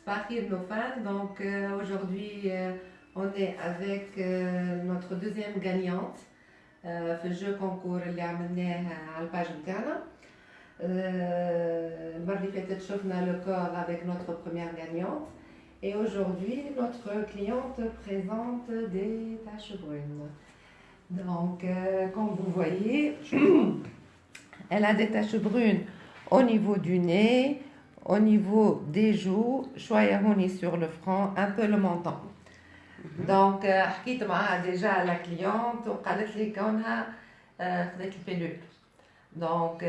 Spahir Nofan. Donc aujourd'hui, on est avec notre deuxième gagnante في الجو كونكور اللي عملناه على الباج نتاعنا. المرة اللي فاتت شفنا le corps avec notre première gagnante. Et aujourd'hui, notre cliente présente des taches brunes. Donc, comme vous voyez, elle a des taches brunes au niveau du nez, au niveau des joues, شوية هوني sur le front, un peu le menton. Donc, حكيت معها déjà la cliente وقالت لي كونها خذت البيلول. Donc,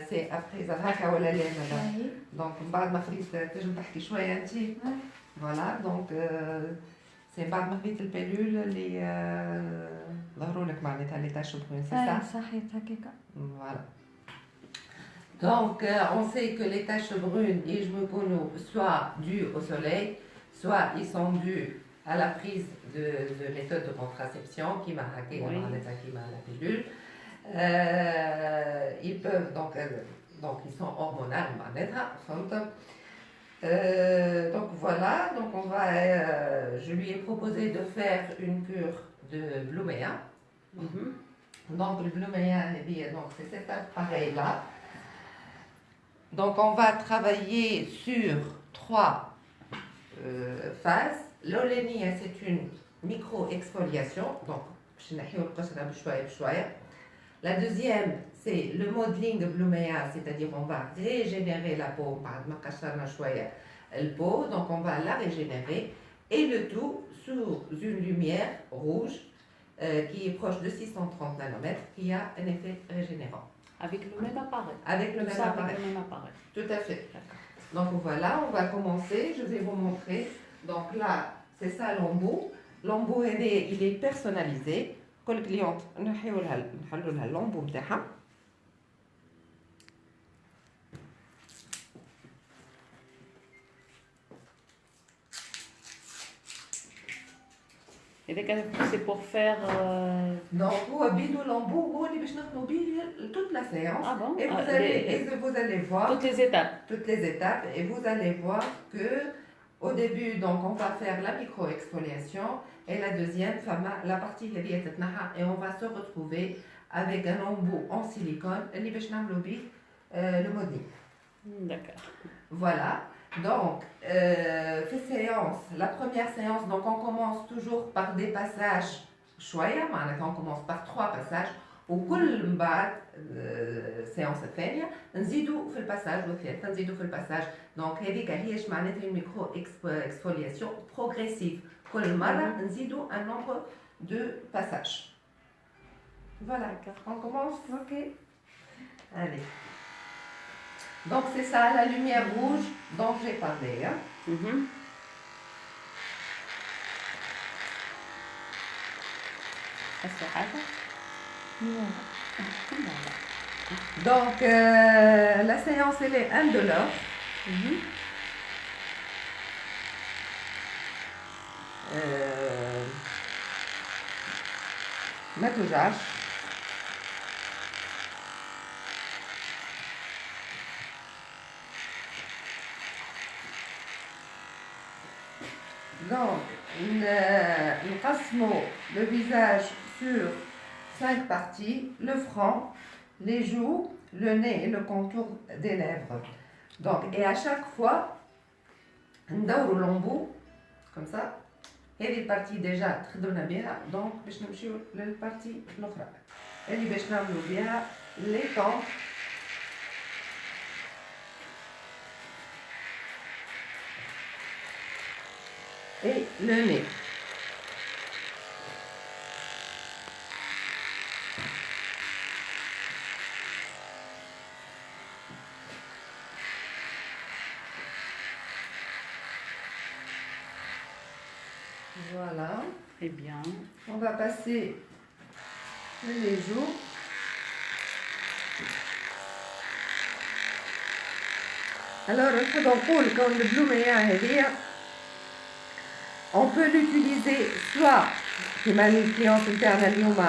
c'est après هكا ولا لا مدام؟ Donc, بعد ما خذيت تنجم تحكي شوية أنت؟ Voilà, donc c'est بعد ما خذيت البيلول اللي ظهروا لك معناتها les taches brunes, c'est ça? صحيح هكاكا. Voilà. Donc, on sait que les taches brunes, soit dues au soleil, soit ils sont dus à la prise de méthode de contraception qui m'a hacké, qui m'a la pilule. Ils peuvent donc ils sont hormonaux, donc voilà, donc je lui ai proposé de faire une cure de Blumea. Donc le Blumea, donc c'est cet appareil là. Donc on va travailler sur 3 phases. L'olénie, c'est une micro-exfoliation. Donc la deuxième, c'est le modeling de Blumea, c'est-à-dire on va régénérer la peau. Donc on va la régénérer. Et le tout sous une lumière rouge qui est proche de 630 nanomètres, qui a un effet régénérant. Avec le même appareil. Avec le même appareil. Avec le même appareil. Tout à fait. Donc voilà, on va commencer. Je vais vous montrer. Donc là, c'est ça l'embout. L'embout, il est personnalisé. كل كليونت نحلوا لها اللومبو نتاعها. Et c'est pour faire. Donc, هو بيدو لومبو هو اللي باش نخدموا بيه toute la séance. Ah bon? Et vous allez voir. Toutes les étapes. Toutes les étapes. Et vous allez voir que au début, donc, on va faire la micro-exfoliation. Et la deuxième, la partie et on va se retrouver avec un embout en silicone, le modeling. D'accord. Voilà. Donc, ces séances, la première séance, donc on commence toujours par des passages شوية, on commence par 3 passages. وكل من بعد séance الثانية نزيدوا في الباساج والثالثة نزيدوا في الباساج. دونك هذيك هي معناتها une micro exfoliation progressive. كل مرة نزيدوا un nombre de passages. Voilà, on commence. Ok. Allez. Donc c'est ça la lumière rouge dont j'ai parlé. Hein. Donc la séance elle est indolore. ما توجعش. Donc نقسموا le visage sur 5 parties, le front, les joues, le nez et le contour des lèvres. Donc, et à chaque fois, ندوروا l'embout comme ça. هذه البارتي ديجا تخدمنا بها. دونك باش نمشيو للبارتي الاخرى اللي باش نعملوا بها لي طون et le nez. Voilà. Très bien. On va passer les joues. Alors, comme le Blumea هذيا, on peut l'utiliser soit كما الكليونت نتاعنا اليوم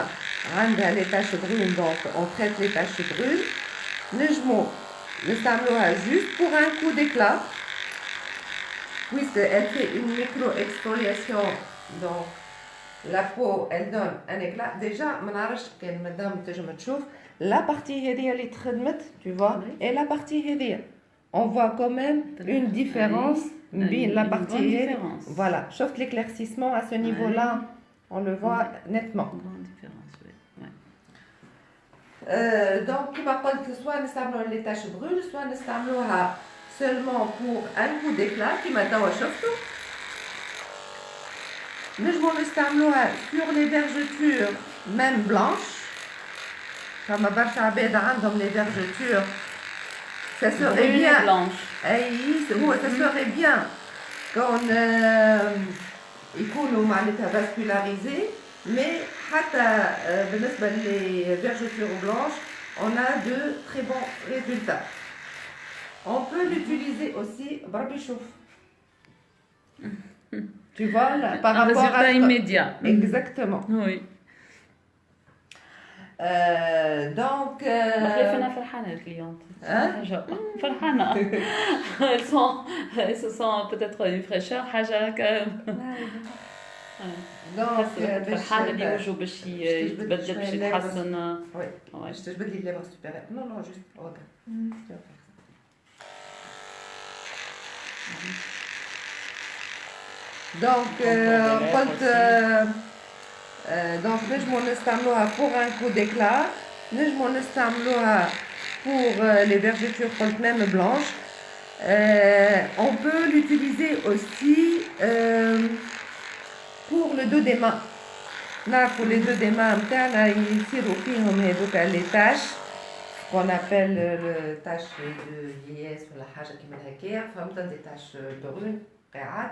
عندها les taches brunes, donc on traite les taches brunes. نجمو نستعملوها juste pour un coup d'éclat. puisqu'elle fait une micro-exfoliation, donc la peau, elle donne un éclat. Déjà, madame, la partie هذه tu vois, Oui. et la partie هذه. On voit quand même une différence. Oui. La Une partie grande هذه. différence. Voilà, sauf l'éclaircissement à ce niveau-là, on le voit nettement. Une grande différence, oui. Ouais. Donc, كما قلت, soit نستعملوا les taches brunes, soit نستعملوها seulement pour un coup d'éclat كما توا شفتوا. نجمو نستعملوها sur les vergetures même blanches. كما برشا عباد عندهم les vergetures. Ça serait Brune bien. et blanche. Ça serait bien qu'on يكونوا معناتها vascularisés, mais حتى بالنسبة les vergetures blanches, on a de très bons résultats. On peut l'utiliser aussi بربي شوف. Tu vois là, par Un rapport résultat à immédiat. Exactement. Oui. Donc أنا فرحانة الكليونت. فرحانة. Elles se sentent peut-être une fraîcheur حاجة هكا. Donc فرحانة اللي يوجوا باش يتبدل باش يتحسن. Oui. Je te veux les lèvres supérieures. Non, juste regarde. Donc donc نجمو نستعملوها pour un coup d'éclat, نجمو نستعملوها pour les vergetures قلت même blanches. On peut l'utiliser aussi pour le dos des mains. Pour les dos des mains نتاعنا يصيروا فيهم هذوك les taches qu'on appelle le tache de vieillesse ولا حاجة كيما هكايا, فهمت, des taches brunes قاعات.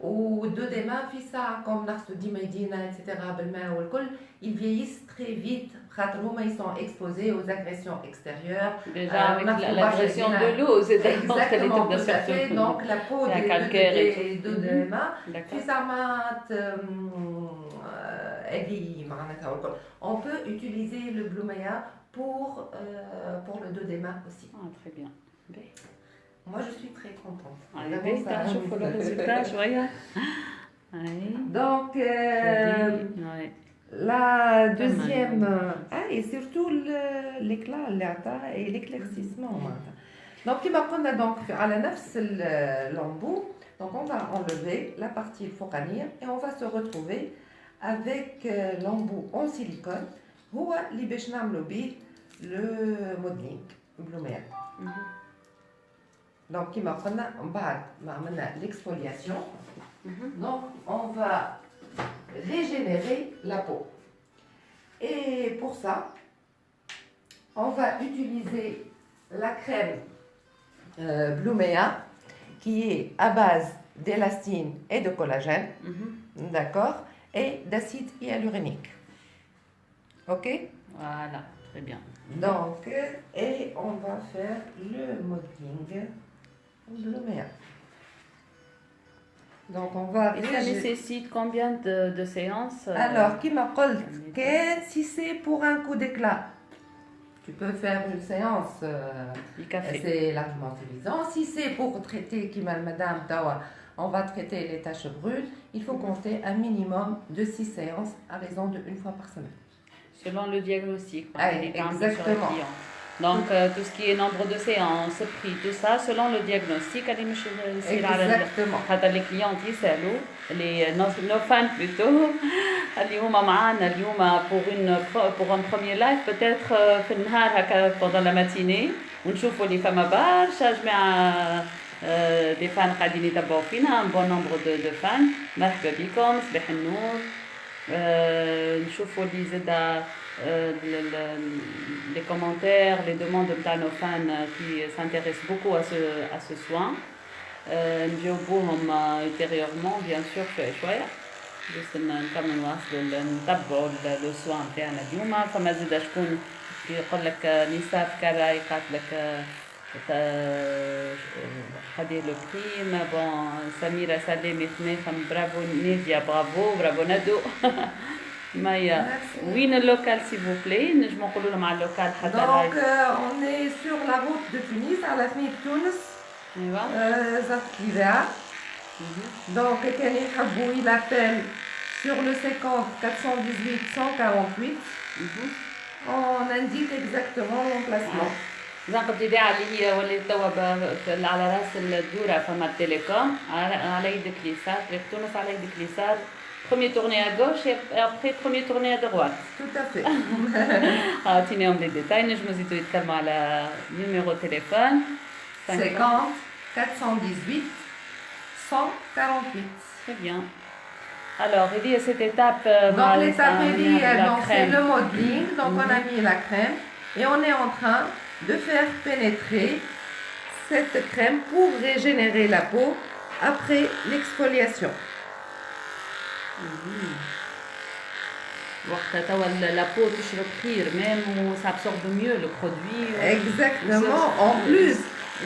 ودو دي مان في ساعة كوم نغسلو ديما يدينا etc بالماء والكل, ils vieillissent très vite خاطر هما ils sont exposés aux agressions extérieures. Déjà avec l'agression de l'eau, c'est exactement tout à fait. Donc la peau des dos des mains في ساعات هذه معناتها والكل. On peut utiliser le Blumea pour le dos des mains aussi. Ah, très bien. Moi, je suis très contente. Allez, شوف le résultat شوية. Donc, la deuxième, et surtout l'éclat et l'éclaircissement. Donc, كما قلنا donc على نفس l'embout, donc on va enlever la partie fourranière et on va se retrouver avec l'embout en silicone. هو اللي باش نعملوا بيه le modeling Blumea. Donc, كما قلنا بعد ما عملنا l'exfoliation, donc on va régénérer la peau. Et pour ça, on va utiliser la crème Blumea qui est à base d'élastine et de collagène, d'accord, et d'acide hyaluronique. Ok? Voilà, très bien. Donc, et on va faire le modeling Blumea. Donc, on va... Et ça nécessite combien de séances? Alors, qui m'a dit si c'est pour un coup d'éclat, tu peux faire une séance, c'est largement suffisant. Si c'est pour traiter, qui m'a madame Tawa, on va traiter les taches brunes, il faut compter un minimum de 6 séances à raison de 1 fois par semaine. Selon le diagnostic. Exactement. Donc, tout ce qui est nombre de séances, prix, tout ça, selon le diagnostic. Exactement. Les clients يسألوا, nos fans plutôt, اليوم معانا اليوم pour un premier live peut-être في النهار هكا pendant la matinée ونشوفوا اللي فما برشا جماعة des fans قاعدين يتبعوا فينا, un bon nombre de fans. مرحبا بكم, صباح النور. نشوفوا اللي زاد les commentaires, les demandes de nos fans qui s'intéressent beaucoup à ce soin. نجاوبوهم ultérieurement bien sûr شوية بس نكمل نتبعوا لو سوان تاعنا اليوم. فما زاد شكون يقول لك نساف كراي قالت لك خدي لو بريم. بون سميرة سلامي خناخم, برافو نيديا, برافو ندو. Maya, oui, le local s'il vous plaît. Je m'en colle le local. Donc, on est sur la route de Tunis, à la fin de Tunis. Zafkiva. Donc, كان يحبوا il appelle sur le 50 418 148. On indique exactement l'emplacement. زنقة الإذاعة اللي هي ولات توا على راس الدورة فما التليكوم على يدك اليسار طريق تونس على يدك اليسار premier tourné à gauche et après premier tourné à droite. Tout à fait. أعطينيهم لي ديتاي نجموا نزيدوا يتكلموا على نيميرو تليفون 50 418 148. Très bien. Alors, il y a cette étape. Donc, l'étape c'est le modeling. Donc, on a mis la crème et on est en train de faire pénétrer cette crème pour régénérer la peau après l'exfoliation. La peau تشرب خير même ou ça absorbe mieux le produit. Exactement. En plus,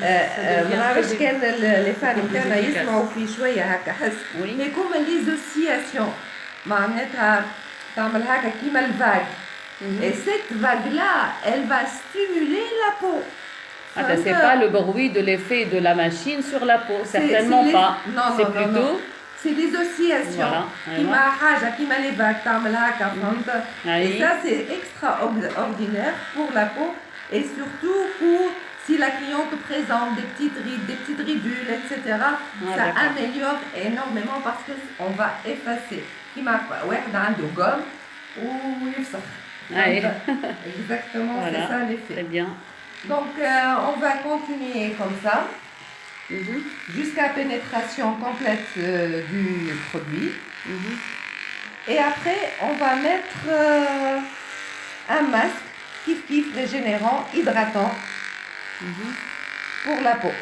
ما نعرفش كان لي فان نتاعنا يسمعوا في شويه هكا حس هي كوم ليزوسياسيون معناتها تعمل هكا كيما الفاغ. Et cette vague-là, elle va stimuler la peau. C'est pas le bruit de l'effet de la machine sur la peau, certainement pas. C'est plutôt. C'est des oscillations. كيما حاجة كيما les vagues تعمل هكا فهمت. Et ça c'est extraordinaire pour la peau et surtout pour si la cliente présente des petites rides, des petites ridules, etc. Ça améliore énormément parce qu'on va effacer. كيما واحد عنده gomme ويفسخ. Exactement, voilà, c'est ça l'effet. Très bien. Donc, on va continuer comme ça jusqu'à pénétration complète du produit. Et après, on va mettre un masque kif régénérant, hydratant pour la peau.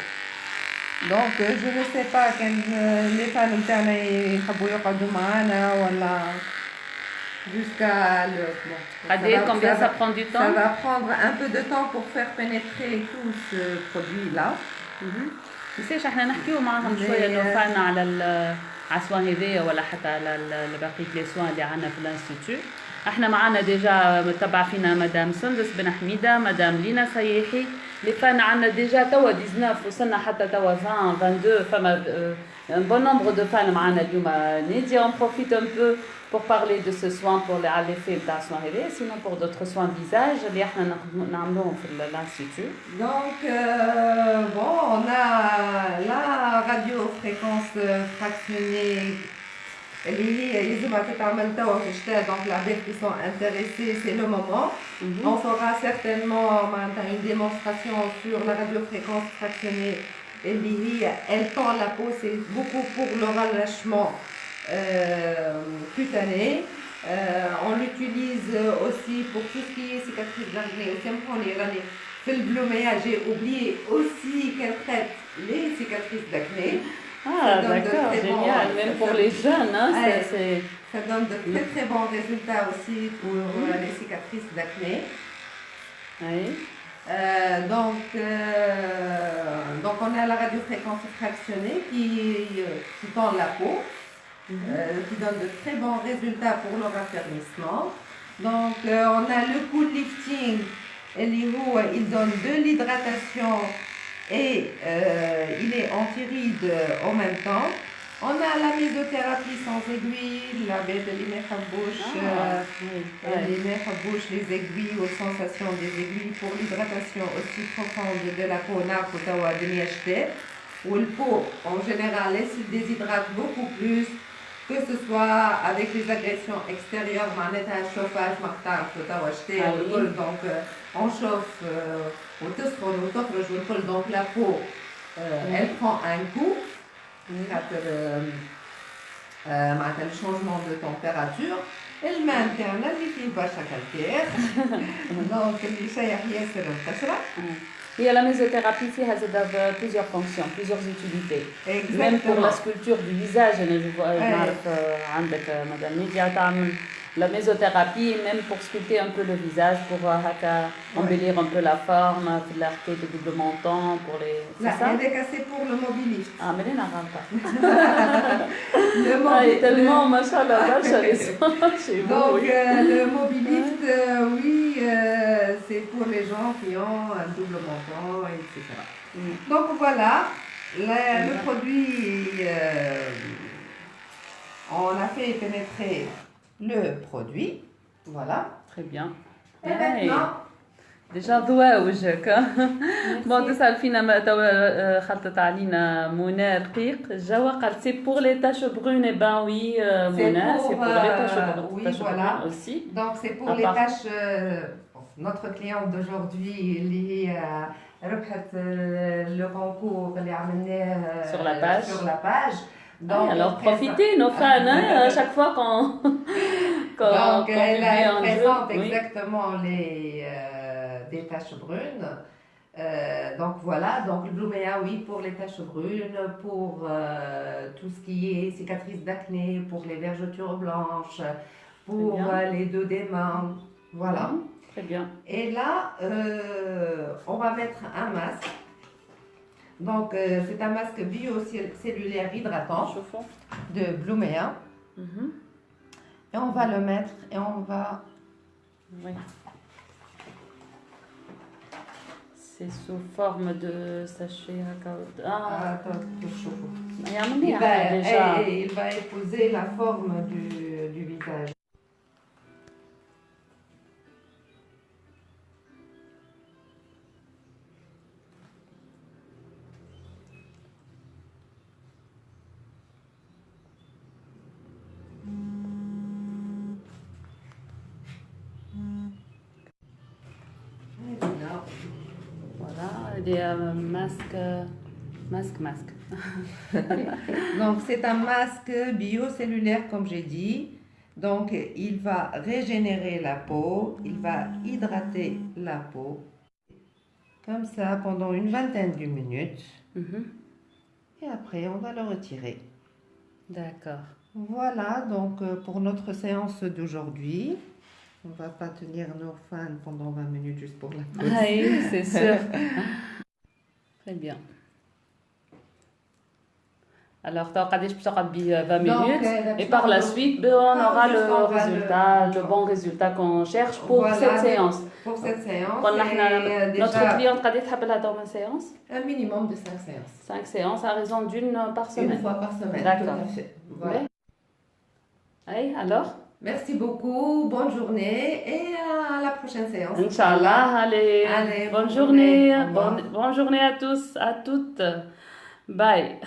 Donc, je ne sais pas les femmes jusqu'à l'heure. Combien ça prend du temps? Ça va prendre un peu de temps pour faire pénétrer tout ce produit-là. ليش احنا نحكيو معهم شويه انه فعلنا على السوان هذيا ولا حتى على بقيه لي سوان اللي عندنا في الانستيتوت. احنا معنا ديجا متبع فينا مدام سندس بن حميده، مدام لينا سياحي، اللي فعلنا عندنا ديجا توا 19 وصلنا حتى توا 20 22 فما un bon nombre de femmes معنا اليوم نادية. On profite un peu pour parler de ce soin pour l'effet de la soin réveil, sinon pour d'autres soins de visage اللي احنا نعملوهم في l'institut. Donc bon, on a la radiofréquence fractionnée اللي يلزمها تتعمل توا في الشتاء. Donc la bête qui sont intéressés, c'est le moment. On fera certainement une démonstration sur la radiofréquence fractionnée. Elle tend la peau, c'est beaucoup pour le relâchement cutané. On l'utilise aussi pour tout ce qui est cicatrices d'acné. Fait le bleuméage, j'ai oublié aussi qu'elle traite les cicatrices d'acné. Ah d'accord, génial, même pour les jeunes. Hein, ça donne de très très bons résultats aussi pour les cicatrices d'acné. Oui. Donc on a la radiofréquence fractionnée qui tend la peau, qui donne de très bons résultats pour le raffermissement. Donc on a le cool lifting, il donne de l'hydratation et il est anti-rides en même temps. On a la mésothérapie sans aiguille, la bête de bouche, les aiguilles aux sensations des aiguilles pour l'hydratation aussi profonde de la peau, où le peau en général se déshydrate beaucoup plus, que ce soit avec les agressions extérieures, un chauffage, donc on chauffe, donc la peau, elle prend un coup. Le changement de température الماء نتاعنا اللي فيه برشا كالكير دونك اللي شايح ياسر القشرة. Et la mésothérapie فيها زاد plusieurs fonctions, plusieurs utilités. Même pour la sculpture du visage, أنا نعرف عندك مدام نيديا تعمل la mésothérapie, même pour sculpter un peu le visage, pour embellir un peu la forme, l'arcade de double menton, pour les... C'est ça? C'est pour le mobilift. Ah, mais il n'arrive pas. Le mobilift. Tellement, machallah, chez vous. Donc, le mobilift, oui, c'est pour les gens qui ont un double menton, etc. Donc, voilà. Le produit, on a fait pénétrer le produit. Voilà. Très bien. Et maintenant, ديجا ضواء وجهك. بون merci. تسأل فينا توا خلطت علينا منى رقيق جوا قالت سي بور لي تاش برون اي بان وي منى سي بور لي تاش برون oui, تاش voilà. برون aussi. Donc, c'est pour À les part- tâches. Notre cliente d'aujourd'hui, اللي هي ربحت le concours اللي عملناه Sur la page. sur la page. Donc, alors elle présente- profitez nos fans hein, à chaque fois qu'on Donc, elle publie un jeu. présente Oui. exactement des taches brunes. Donc voilà, donc le Blumea, oui, pour les taches brunes, pour tout ce qui est cicatrices d'acné, pour les vergetures blanches, pour bien. les dos des mains. Voilà. Très bien. Et là, on va mettre un masque. Donc, c'est un masque biocellulaire hydratant Chauffons. de Blumea. Mhm. Et on va le mettre et on va. Oui. C'est sous forme de sachet à caoutchouc. Ah, Attends, que je chauffe. il y a un déjà. Il va épouser la forme du visage. Et voilà. Voilà, des masques. Donc, c'est un masque biocellulaire, comme j'ai dit. Donc, il va régénérer la peau, il va hydrater la peau. Comme ça, pendant une vingtaine de minutes. Mhm. Et après, on va le retirer. D'accord. Voilà, donc pour notre séance d'aujourd'hui. On ne va pas tenir nos fans pendant 20 minutes juste pour la pause. Oui, c'est sûr. Très bien. Alors, tu as regardé, je peux 20 minutes. Et par la suite, ben, on aura le résultat, le bon résultat qu'on cherche pour Voilà, cette séance. Pour cette séance, Quand et notre déjà cliente a dit dans une séance, un minimum de 5 séances. 5 séances à raison d'une par Une semaine. fois par semaine. D'accord. Tout à fait. Voilà. Oui. Oui, alors, Merci beaucoup, bonne journée et à la prochaine séance. Inch'Allah, allez, Allez, bonne bonne journée, journée. Au revoir. bonne journée à tous, à toutes. Bye.